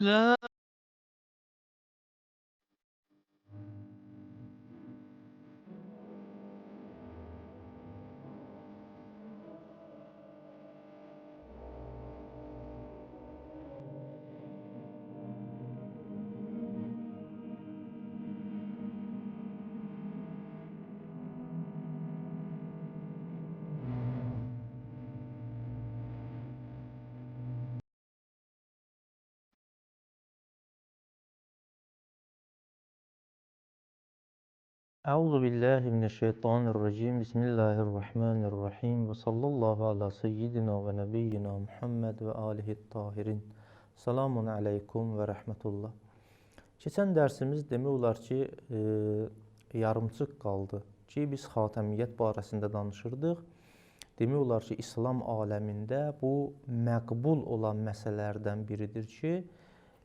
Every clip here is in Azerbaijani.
لا. Euzu billahi mineşşeytanirracim. Bismillahirrahmanirrahim. Ve sallallahu ala seyyidina ve nebiyyina Muhammed ve alihi tahirin. Selamun aleykum və rəhmətullah. Keçən dərsimiz demək olar ki, yarımçıq qaldı ki, biz xatəmiyyət barəsində danışırdıq. Demək olar ki, İslam aləmində bu məqbul olan məsələlərdən biridir ki,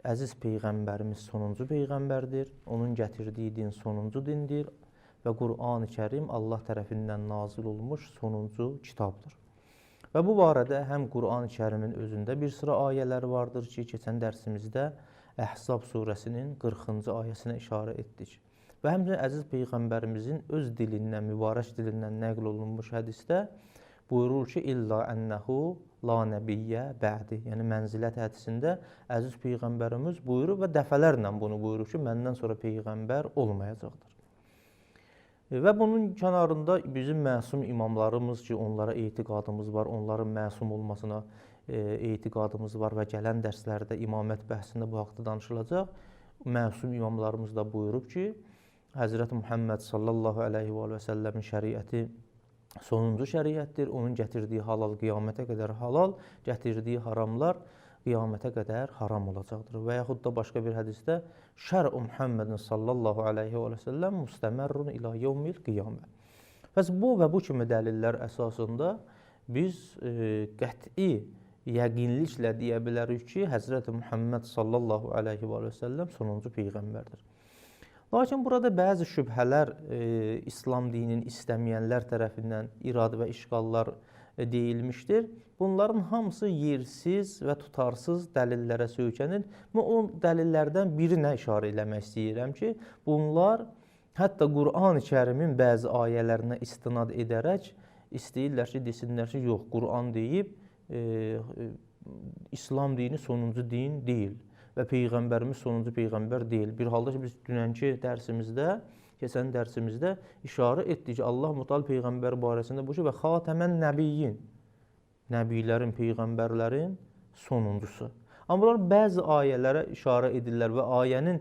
əziz Peyğəmbərimiz sonuncu Peyğəmbərdir, onun gətirdiyi din sonuncu dindir və Qur'an-ı Kərim Allah tərəfindən nazil olmuş sonuncu kitabdır. Və bu barədə həm Qur'an-ı Kərimin özündə bir sıra ayələr vardır ki, keçən dərsimizdə Əhzab surəsinin 40-cı ayəsinə işarə etdik. Və həmçinin əziz Peyğəmbərimizin öz dilindən, mübarək dilindən nəql olunmuş hədisdə buyurur ki, İlla ənəhu la nəbiyyə bə'di. Yəni, mənzilət hədisində əziz Peyğəmbərimiz buyurur və dəfələrlə bunu buyurur ki, məndən sonra Peyğəmbər olmayacaqdır. Və bunun kənarında bizim məsum imamlarımız ki, onlara etiqadımız var, onların məsum olmasına etiqadımız var və gələn dərslərdə imamət bəhsində bu haqda danışılacaq. Məsum imamlarımız da buyurub ki, Həzrəti Muhammed sallallahu aleyhi və səlləmin şəriəti sonuncu şəriətdir, onun gətirdiyi halal qiyamətə qədər halal, gətirdiyi haramlar qiyamətə qədər haram olacaqdır. Və yaxud da başqa bir hədisdə şər-u Muhammedin sallallahu aleyhi və səlləm müstəmərrun ilə yevmil qiyamə. Bəs bu və bu kimi dəlillər əsasında biz qəti yəqinliklə deyə bilərik ki, Həzrəti Muhammed sallallahu aleyhi və səlləm sonuncu Peyğəmbərdir. Lakin burada bəzi şübhələr İslam dinini istəməyənlər tərəfindən irad və işğallar deyilmişdir. Bunların hamısı yersiz və tutarsız dəlillərə söykənir. Mən o dəlillərdən birinə işarə eləmək istəyirəm ki, bunlar hətta Qur'an-ı Kərimin bəzi ayələrinə istinad edərək istəyirlər ki, desinlər ki, yox, Qur'an deyib, İslam dini sonuncu din deyil və Peyğəmbərimiz sonuncu Peyğəmbər deyil. Bir halda ki, biz dünənki dərsimizdə, keçən dərsimizdə işarə etdik ki, Allah Mütəal Peyğəmbər barəsində bu ki, və xatəmən nəbiyyin, nəbilərin, peyğəmbərlərin sonuncusu. Amma bunlar bəzi ayələrə işarə edirlər və ayənin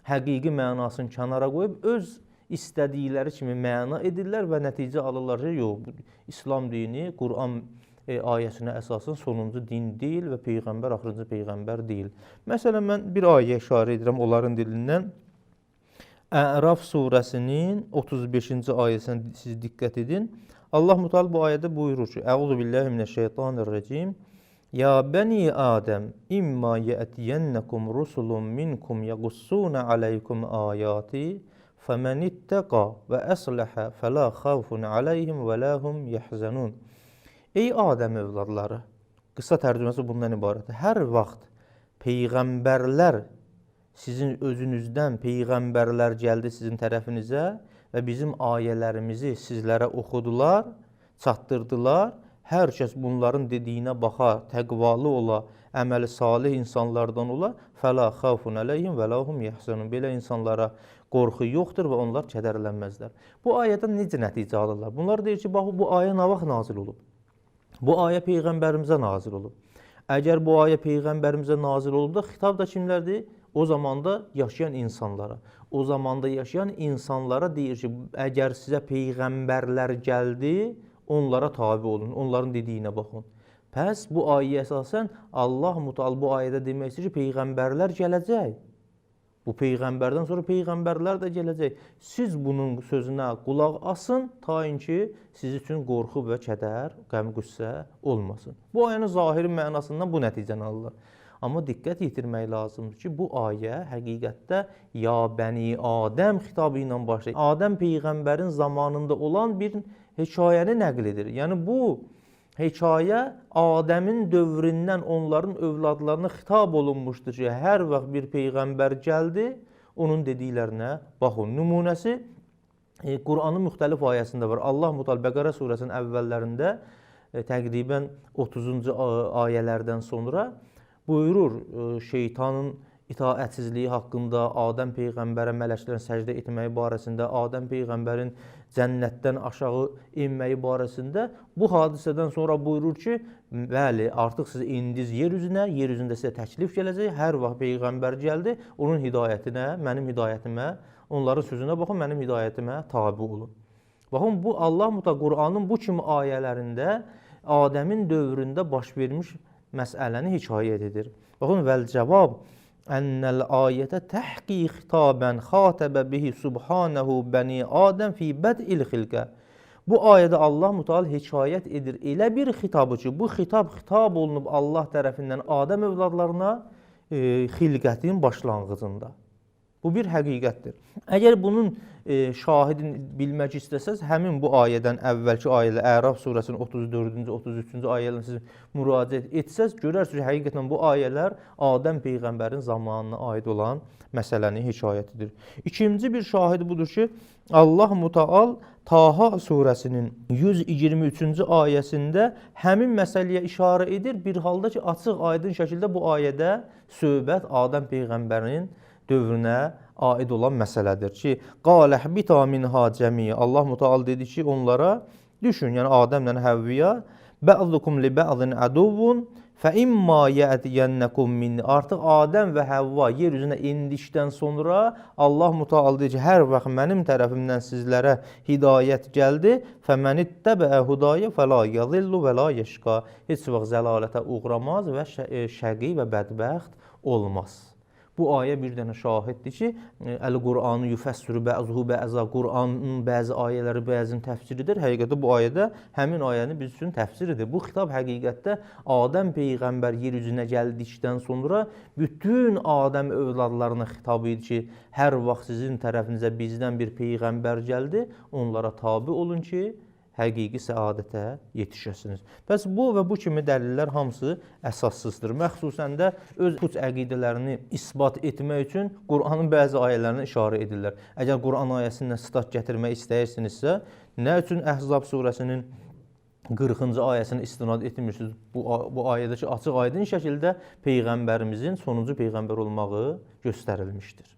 həqiqi mənasını kənara qoyub öz istədikləri kimi məna edirlər və nəticə alırlar ki, yox, İslam dini Qur'an ayəsinə əsasən sonuncu din deyil və Peyğəmbər axırıncı Peyğəmbər deyil. Məsələn, mən bir ayə işarə edirəm onların dilindən. Əraf surəsinin 35-ci ayəsinə siz diqqət edin. Allah Mütəal bu ayədə buyurur ki, Əuzu billahi mineşşeytanirracim. Ya bəni Adəm, imma yətiyənnəkum rusulun minkum yəqussuna aleykum ayati, fəmən ittəqa və əsləhə fələ xavfun aleyhim və ləhum yəhzənun. Ey Adəm övladları, qısa tərcüməsi bundan ibarətdir. Hər vaxt peyğəmbərlər sizin özünüzdən peyğəmbərlər gəldi sizin tərəfinizə və bizim ayələrimizi sizlərə oxudular, çatdırdılar. Hər kəs bunların dediyinə baxa, təqvalı ola, əməli salih insanlardan ola, fələ xavfun əleyhim və ləhum yəhzənun. Belə insanlara qorxu yoxdur və onlar kədərlənməzlər. Bu ayədən necə nəticə alırlar? Bunlar deyir ki, bax, bu ayə nə vaxt nazil olub? Bu ayə Peyğəmbərimizə nazil olub. Əgər bu ayə Peyğəmbərimizə nazil olub da, xitab da kimlərdir? O zamanda yaşayan insanlara. O zamanda yaşayan insanlara deyir ki, əgər sizə Peyğəmbərlər gəldi, onlara tabi olun, onların dediyinə baxın. Pəs bu ayəyə əsasən Allah Mütəal bu ayədə demək istəyir ki, Peyğəmbərlər gələcək. Bu Peyğəmbərdən sonra Peyğəmbərlər də gələcək. Siz bunun sözünə qulaq asın, tayin ki, siz üçün qorxu və kədər, qəm-qüssə olmasın. Bu ayənin zahiri mənasından bu nəticəni alırlar. Amma diqqət yetirmək lazımdır ki, bu ayə həqiqətdə ya bəni Adəm xitabı ilə başlayır. Adəm Peyğəmbərin zamanında olan bir hekayəni nəql edir. Yəni bu hekayə Adəmin dövründən onların övladlarına xitab olunmuşdur ki, hər vaxt bir peyğəmbər gəldi, onun dediklərinə baxın. Nümunəsi Qur'anın müxtəlif ayəsində var. Allah Mütəala Bəqərə surəsinin əvvəllərində təqribən 30-cu ayələrdən sonra buyurur şeytanın itaətsizliyi haqqında, Adəm Peyğəmbərə mələklərin səcdə etməyi barəsində, Adəm Peyğəmbərin cənnətdən aşağı inməyi barəsində bu hadisədən sonra buyurur ki, bəli, artıq siz indiniz yer üzündə sizə təklif gələcək, hər vaxt Peyğəmbər gəldi, onun hidayətinə, mənim hidayətimə, onların sözünə baxın, mənim hidayətimə tabi olun. Baxın, bu Allah Qur'anın bu kimi ayələrində Adəmin dövründə baş vermiş məsələni hekayət edir. Baxın, vəl-cavab ennel ayətə təhqi xitabən xatəbə bihi subhanehu bəni Adəm fi bəd'il xilqə. Bu ayədə Allah Mütəala hekayət edir elə bir xitabı ki, bu xitab olunub Allah tərəfindən Adəm övladlarına xilqətin başlanğıcında. Bu bir həqiqətdir. Əgər bunun şahidini bilmək istəsəz, həmin bu ayədən əvvəlki ayələ, Əraf surəsinin 34-cü, 33-cü ayələrlə siz müraciət etsəz, görərsiniz ki, həqiqətən bu ayələr Adəm Peyğəmbərin zamanına aid olan məsələni hekayət edir. İkinci bir şahidi budur ki, Allah Mütəala Taha surəsinin 123-cü ayəsində həmin məsələyə işarə edir. Bir halda ki, açıq, aydın şəkildə bu ayədə söhbət Adəm Peyğəmbərin dövrünə aid olan məsələdir ki, qaləhbita minha cəmiyə. Allah Mütəala dedi ki, onlara düşün, yəni Adəmlə Həvviyə, bə'dukum li bə'din əduvun fə imma yə'diyənnəkum minni. Artıq Adəm və Həvva yer üzünə indikdən sonra Allah Mütəala dedi ki, hər vaxt mənim tərəfimdən sizlərə hidayət gəldi, fəmən ittəbəə hudayə fəla yadillu və la yeşqa. Heç vaxt zəlalətə uğramaz və şəqi və bədbəxt olmaz. Bu ayə bir dənə şahiddir ki, Əl-Qur'anı yüfəssürü bə'zuhu bə'za, Qur'anın bəzi ayələri bəzinin təfsiridir. Həqiqətdə bu ayədə həmin ayəni biz üçün təfsiridir. Bu xitab həqiqətdə Adəm Peyğəmbər yer üzünə gəldikdən sonra bütün Adəm övladlarına xitab edir ki, hər vaxt sizin tərəfinizə bizdən bir Peyğəmbər gəldi, onlara tabi olun ki, həqiqi səadətə yetişəsiniz. Bəs bu və bu kimi dəlillər hamısı əsassızdır. Məxsusən də öz puç əqidələrini isbat etmək üçün Qur'anın bəzi ayələrinə işarə edirlər. Əgər Qur'an ayəsindən sitat gətirmək istəyirsinizsə, nə üçün Əhzab surəsinin 40-cı ayəsini istinad etmirsiniz? Bu ayədəki açıq aydın şəkildə Peyğəmbərimizin sonuncu Peyğəmbər olmağı göstərilmişdir.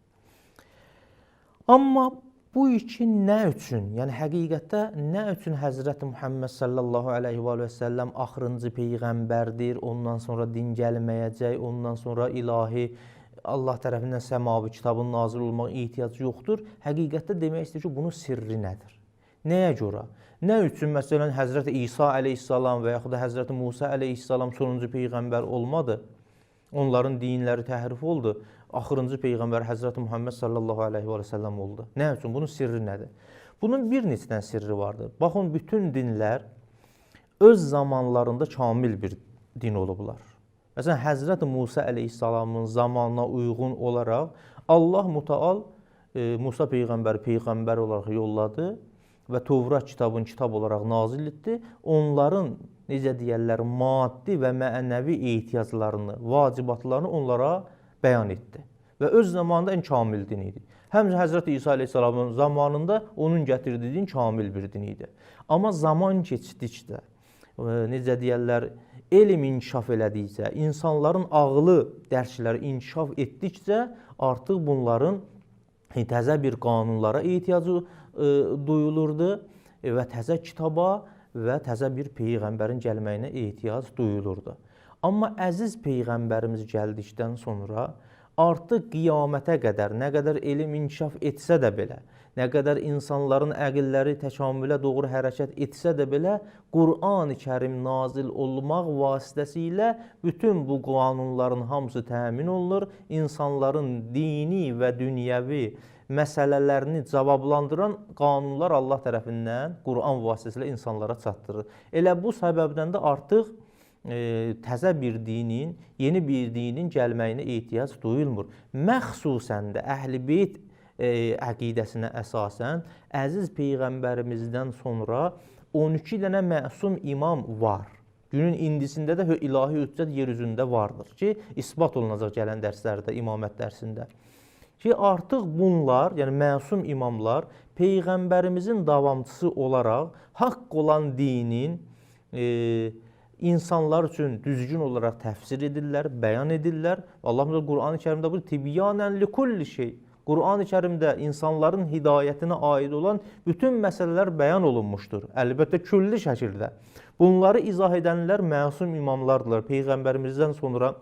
Amma bu iki nə üçün? Yəni həqiqətdə nə üçün Həzrəti Muhammed sallallahu aleyhi və səlləm axırıncı peyğəmbərdir, ondan sonra din gəlməyəcək, ondan sonra ilahi Allah tərəfindən səmavi kitabın nazil olmaq ehtiyacı yoxdur. Həqiqətdə demək istəyir ki, bunun sirri nədir? Nəyə görə? Nə üçün məsələn Həzrəti İsa əleyhissalam və yaxud da Həzrəti Musa əleyhissalam sonuncu peyğəmbər olmadı? Onların dinləri təhrif oldu. Axırıncı Peyğəmbər Həzrəti Muhammed sallallahu aleyhi və səlləm oldu. Nə üçün? Bunun sirri nədir? Bunun bir neçə sirri vardır. Baxın, bütün dinlər öz zamanlarında kamil bir din olublar. Məsələn, Həzrəti Musa əleyhissalamın zamanına uyğun olaraq Allah Mütəala Musa Peyğəmbər olaraq yolladı və Tövrat kitabın kitab olaraq nazil etdi. Onların, necə deyərlər, maddi və mənəvi ehtiyaclarını, vacibatlarını onlara bəyan etdi. Və öz zamanında ən kamil din idi. Həm Həzrəti İsa əleyhissalamın zamanında onun gətirdiyi din kamil bir din idi. Amma zaman keçdikcə, necə deyərlər, elm inkişaf elədikcə, insanların ağlı dərsləri inkişaf etdikcə artıq bunların təzə bir qanunlara ehtiyacı duyulurdu və təzə kitaba və təzə bir peyğəmbərin gəlməyinə ehtiyac duyulurdu. Amma əziz Peyğəmbərimiz gəldikdən sonra artıq qiyamətə qədər, nə qədər elm inkişaf etsə də belə, nə qədər insanların əqilləri təkamülə doğru hərəkət etsə də belə, Qur'an-ı Kərim nazil olmaq vasitəsilə bütün bu qanunların hamısı təmin olunur, insanların dini və dünyəvi məsələlərini cavablandıran qanunlar Allah tərəfindən Qur'an vasitəsilə insanlara çatdırır. Elə bu səbəbdən də artıq təzə bir dinin, yeni bir dinin gəlməyinə ehtiyac duyulmur. Məxsusən də Əhl-i Beyt əqidəsinə əsasən əziz Peyğəmbərimizdən sonra 12 dənə məsum imam var. Günün indisində də ilahi hüccət yer üzündə vardır ki, isbat olunacaq gələn dərslərdə, imamət dərsində. Ki, artıq bunlar, yəni məsum imamlar Peyğəmbərimizin davamçısı olaraq haqq olan dinin insanlar üçün düzgün olaraq təfsir edirlər, bəyan edirlər. Allah Qur'an-ı Kərimdə bu tibyanən li kulli şey. Qur'an-ı Kərimdə insanların hidayətinə aid olan bütün məsələlər bəyan olunmuşdur. Əlbəttə külli şəkildə. Bunları izah edənlər məsum imamlardılar. Peyğəmbərimizdən sonra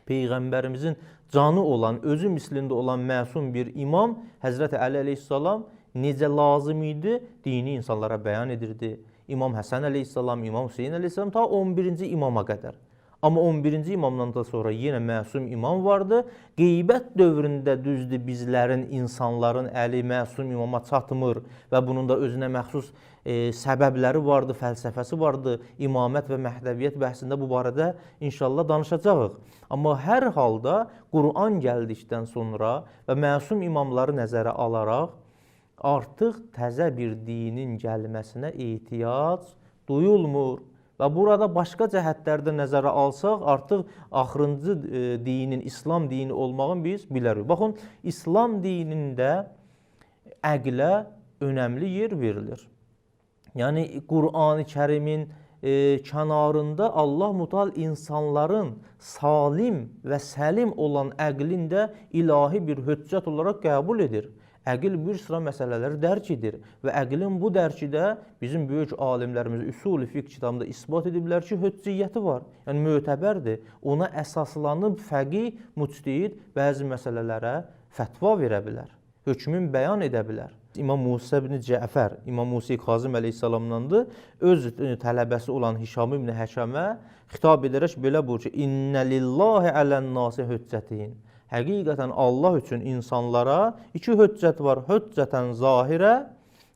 Peyğəmbərimizin canı olan, özü mislində olan məsum bir imam Həzrəti Əli əleyhissalam necə lazım idi, dini insanlara bəyan edirdi. İmam Həsən əleyhissalam, İmam Hüseyin əleyhissalam ta 11-ci imama qədər. Amma 11-ci imamdan da sonra yenə məsum imam vardı. Qeybət dövründə düzdür bizlərin, insanların əli məsum imama çatmır və bunun da özünə məxsus səbəbləri vardı, fəlsəfəsi vardı. İmamət və məhdəviyyət bəhsində bu barədə inşallah danışacağıq. Amma hər halda Qur'an gəldikdən sonra və məsum imamları nəzərə alaraq artıq təzə bir dinin gəlməsinə ehtiyac duyulmur. Və burada başqa cəhətlərdə nəzərə alsaq, artıq axırıncı dinin, İslam dini olmağını biz bilərik. Baxın, İslam dinində əqlə önəmli yer verilir. Yəni, Qur'an-ı Kərimin kənarında Allah Mutal insanların salim və səlim olan əqlində ilahi bir höccət olaraq qəbul edir. Əqil bir sıra məsələləri dərk edir və əqlin bu dərkidə bizim böyük alimlərimiz üsul-i fiqh kitabında isbat ediblər ki, höccəti var, yəni mötəbərdir. Ona əsaslanıb fəqih, müctəhid bəzi məsələlərə fətva verə bilər, hökmün bəyan edə bilər. İmam Musa ibn Cəfər, İmam Musa Kazım əleyhissalamdandır, öz tələbəsi olan Hişam ibn Həkəmə xitab edərək belə buyurur ki, İnnə lillahi ələnnâsi höccətin. Həqiqətən Allah üçün insanlara iki höccət var. Höccətən zahirə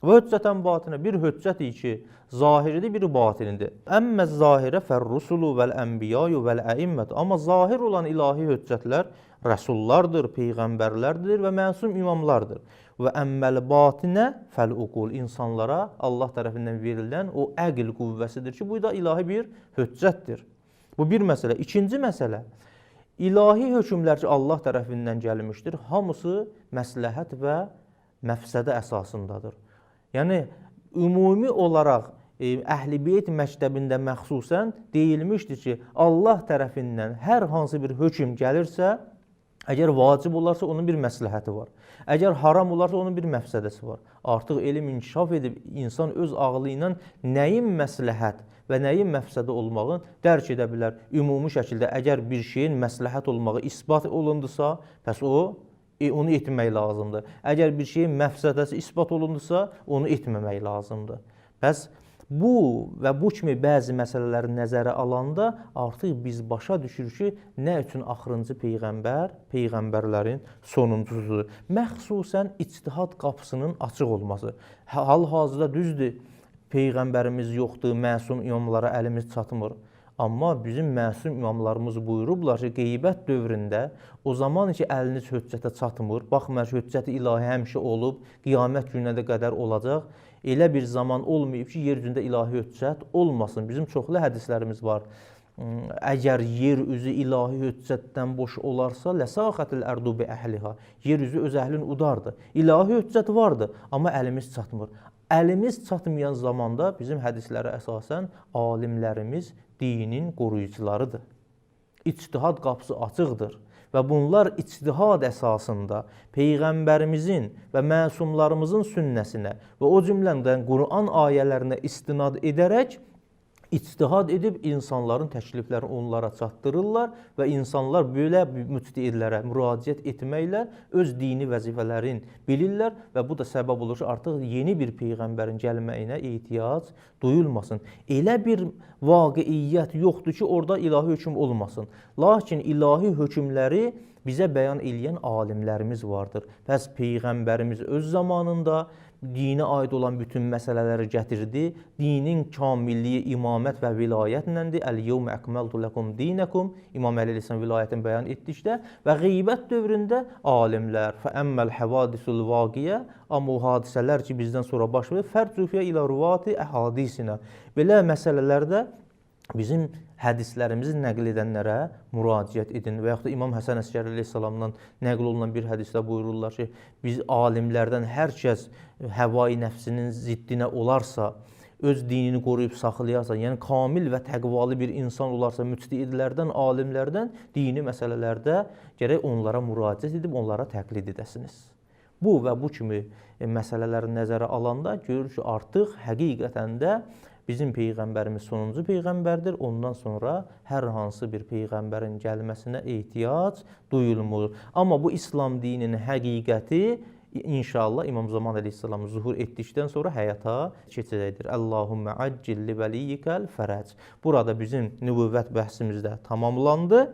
və höccətən batinə. Bir höccət ki, zahiridir, biri batinidir. Əmmə zahirə fər-rusulu vəl-ənbiyayu vəl-əimmət. Amma zahir olan ilahi höccətlər rəsullardır, peyğəmbərlərdir və məsum imamlardır. Və əmməl batinə fəl-uqul. İnsanlara Allah tərəfindən verilən o əql qüvvəsidir ki, bu da ilahi bir höccətdir. Bu bir məsələ. İkinci məsələ. İlahi hökmlər ki, Allah tərəfindən gəlmişdir, hamısı məsləhət və məfsədə əsasındadır. Yəni, ümumi olaraq Əhl-i Beyt məktəbində məxsusən deyilmişdir ki, Allah tərəfindən hər hansı bir hökm gəlirsə, əgər vacib olarsa, onun bir məsləhəti var. Əgər haram olarsa, onun bir məfsədəsi var. Artıq elm inkişaf edib, insan öz ağlı ilə nəyin məsləhət və nəyin məfsədə olmağını dərk edə bilər. Ümumi şəkildə əgər bir şeyin məsləhət olmağı isbat olundusa, pəs onu etmək lazımdır. Əgər bir şeyin məfsədəsi isbat olundusa, onu etməmək lazımdır. Pəs bu və bu kimi bəzi məsələləri nəzərə alanda artıq biz başa düşürük ki, nə üçün axırıncı peyğəmbər, peyğəmbərlərin sonuncusudur. Məxsusən ictihad qapısının açıq olması. Hal-hazırda düzdür, peyğəmbərimiz yoxdur, məsum imamlara əlimiz çatmır. Amma bizim məsum imamlarımız buyurublar ki, qeybət dövründə o zaman ki, əliniz höccətə çatmır, baxmayaraq höccəti ilahi həmişə olub, qiyamət gününə də qədər olacaq. Elə bir zaman olmayıb ki, yer üzündə ilahi höccət olmasın. Bizim çoxlu hədislərimiz var. Əgər yer üzü ilahi höccətdən boş olarsa, ləsəxətil ərdu bi əhliha. Yer üzü öz əhlini udardı. İlahi höccət vardı, amma əlimiz çatmır. Əlimiz çatmayan zamanda bizim hədislərə əsasən alimlərimiz dinin qoruyucularıdır. İctihad qapısı açıqdır. Və bunlar ictihad əsasında Peyğəmbərimizin və məsumlarımızın sünnəsinə və o cümlədən Qur'an ayələrinə istinad edərək ictihad edib insanların təkliflərini onlara çatdırırlar və insanlar belə müctəhidlərə müraciət etməklə öz dini vəzifələrini bilirlər və bu da səbəb olur ki, artıq yeni bir peyğəmbərin gəlməyinə ehtiyac duyulmasın. Elə bir vaqiiyyət yoxdur ki, orada ilahi hökm olmasın. Lakin ilahi hökmləri bizə bəyan edən alimlərimiz vardır. Bəs peyğəmbərimiz öz zamanında dinə aid olan bütün məsələləri gətirdi. Dinin kamilliyi imamət və vilayətləndir. Əl-yevmə əkməltu ləkum dinəkum. İmam Əli əleyhissalam vilayətini bəyan etdikdə və qeybət dövründə alimlər fəəmməl həvadisul vaqiyə, amma o hadisələr ki, bizdən sonra baş verir, fərcufiyə ilə ruvati əhadisinə. Belə məsələlərdə bizim hədislərimizi nəql edənlərə müraciət edin və yaxud da İmam Həsən Əskəri əleyhissalamdan nəql olunan bir hədisdə buyururlar ki, biz alimlərdən hər kəs həvai nəfsinin ziddinə olarsa, öz dinini qoruyub saxlayarsa, yəni kamil və təqvalı bir insan olarsa, müctəhidlərdən, alimlərdən dini məsələlərdə gərək onlara müraciət edib onlara təqlid edəsiniz. Bu və bu kimi məsələləri nəzərə alanda görür ki, artıq həqiqətən də bizim Peyğəmbərimiz sonuncu Peyğəmbərdir. Ondan sonra hər hansı bir Peyğəmbərin gəlməsinə ehtiyac duyulmur. Amma bu İslam dininin həqiqəti İnşallah İmam Zaman əleyhissalam zuhur etdikdən sonra həyata keçəcəkdir. Allahümmə accil li vəliyyikəl fərəc. Burada bizim nübüvvət bəhsimizdə tamamlandı.